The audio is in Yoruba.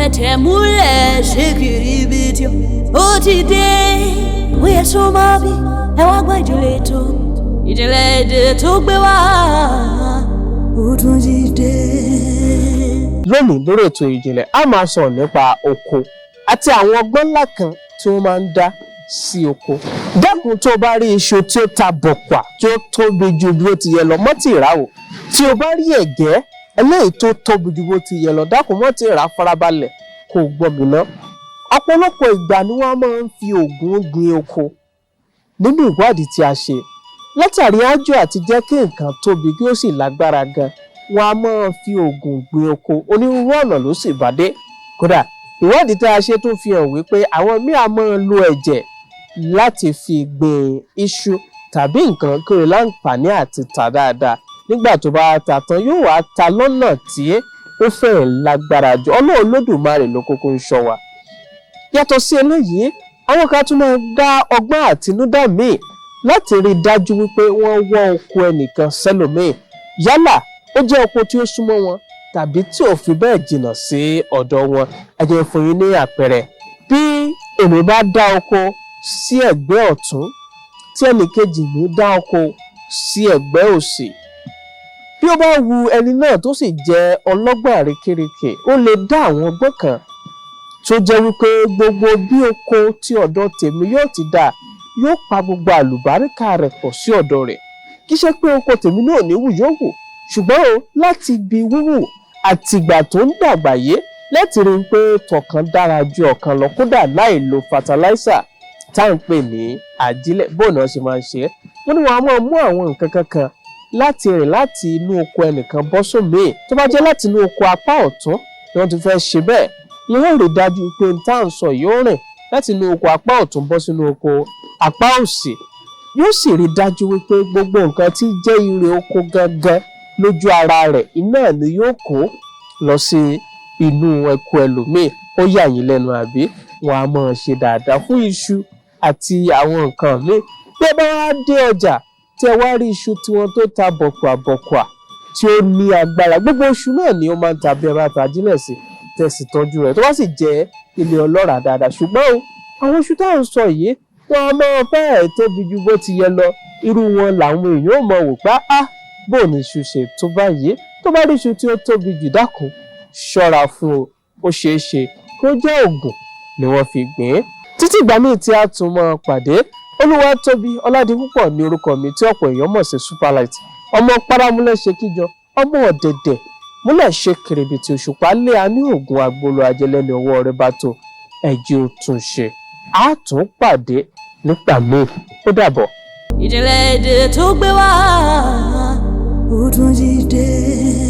fẹ̀tẹ̀ múlẹ̀ ṣe kìrìbìtì ó ti dé bóyá sọ máa bí ẹ wá gbọ́ ìdílé èdè tó gbé wá ó tún ti dé. lónìí lórí ètò ìjìnlẹ̀ a máa sọ̀rọ̀ nípa oko àti àwọn ọgbọ́n ńlá kan tí wọ́n máa ń dá sí oko. Dákun tó bá rí iṣu tí ó ta bọ̀pà tí ó tóbi ju bí ó ti yẹ lọ mọ́ ti rà o. Tí o bá rí ẹ̀gẹ́ eléyìí tó tóbi ju bó ti yẹ lọ dákun mọ́ ti rà farabalẹ̀ kó gbọ́ mi ná. Ọ̀pọ̀lọpọ̀ ìgbà ni wọ́n máa ń fi oògùn gbin oko. Nínú ìwádìí tí a ṣe látàrí àjò àti jẹ́ kí nǹkan tóbi kí ó sì lágbára gan wọ́n á máa fi oògùn gbin oko onírúurú ọ̀nà ló sì bá dé. Kódà ìwádìí tí a ṣe tún fi hàn wípé àwọn míì á máa lo ẹ̀jẹ̀ láti fi gbin iṣu tàbí nǹkan kiri láǹfààní àti tà dáadáa nígbà tó bá ta tán yóò wá ta lọ́nà tí ó fẹ́ẹ̀ lágbára jù Ọlọ́run Olódùmarè ló kúkú ń ṣọ́ wa. Yàtọ̀ sí eléyìí àwọn kan tún máa dá ọgbọ́n àtinúdá míì láti rí i dájú wípé wọ́n wọ́ oko ẹnìkan sẹ́lòmíì yálà ó jẹ́ oko tí ó súnmọ́ wọn tàbí tí ò fi bẹ́ẹ̀ jìnnà sí ọ̀dọ̀ wọn. Ẹ jẹ́ fún yín ní àpẹẹrẹ bí èmi bá dá oko sí ẹ̀gbẹ́ ọ̀tún tí ẹnìkejì mi dá oko sí ẹ̀gbẹ́ òsì bí ó bá wu ẹni náà tó sì jẹ́ ọlọ́gbọ́n àrékérekè ó lè dá àwọn ọgbọ́n kan tó jẹ́ wípé gbogbo bí oko tí ọ̀dọ̀ tèmi yóò ti dà yóò pa gbogbo àlùbáríkà rẹ̀ pọ̀ sí ọ̀dọ̀ rẹ̀. Kì í ṣe pé oko tèmi náà ní wù yóò wù ṣùgbọ́n o láti ibi wíwù àtìgbà tó ń dàgbà yé láti rí i pé tọ̀kan dára ju ọ̀kan lọ kódà láì lo fataláísà tá à ń pè ní àjílẹ̀ bóun náà ṣe máa ń ṣe é. Wọ́n ní wọn a máa mú àwọn nǹkan kankan láti rìn láti inú oko ẹnìkan bọ́ sómìí tó bá jẹ́ láti inú oko apá ọ̀tún ni wọ́n ti fẹ́ ṣe bẹ́ẹ̀ wọ́n rí dájú pé tá à ń sọ yóò rìn láti inú oko apá ọ̀tún bọ́ sínú oko apá òsì yóò sì rí dájú wípé gbogbo nǹkan tí jẹ́ ire oko gangan lójú ara rẹ̀ iná ni yóò kó lọ sí inú ẹ̀kú ẹlòmíì. Ó yà yín lẹ́nu àbí wọn a máa ṣe dáadáa fún iṣu àti àwọn nǹkan míì. Bí ẹ bá wá dé ọjà tí ẹ wá rí iṣu tiwọn tó ta bọ̀kùàbọ̀kùà tí ó ní agbára gbogbo iṣu náà ni ó máa ń ta bí ẹ bá ta ajílẹ̀ sí tẹ̀sí tọ́jú rẹ̀ tó bá sì jẹ́ ilé ọlọ́ràá dáadáa. Ṣùgbọ́n àwọn iṣu tá à ń sọ yìí wọn a máa fẹ́ẹ̀ tóbi ju bó ti yẹ lọ irú wọn làwọn èèyàn ò mọ̀ wò pé bó ní iṣu ṣe tó báyìí tó bá rí iṣu tí ó tóbi jù dákun ṣọ́ra fún o ó ṣeé ṣe kó jẹ́ oògùn ni wọ́n fi gbìn ín. Títí ìgbà míì tí a tún mọ́ pàdé Olúwatóbi Ọládipúpọ̀ ní orúkọ mi tí ọ̀pọ̀ èèyàn mọ̀ sí Superlight ọmọ paramúlẹ̀ ṣe kíjọ ọmọ ọ̀dẹ̀dẹ̀ múlẹ̀ ṣe kèrèbìtì òṣùpá lé a ní oògùn agbolo ajẹlẹ́ni ọwọ́ rẹ bá tó ẹ̀jẹ̀ ò tún ṣe a tún pàdé nígbà míì ó dàbọ̀. Ìdílé èdè tó gbé wá ó tún ti dé.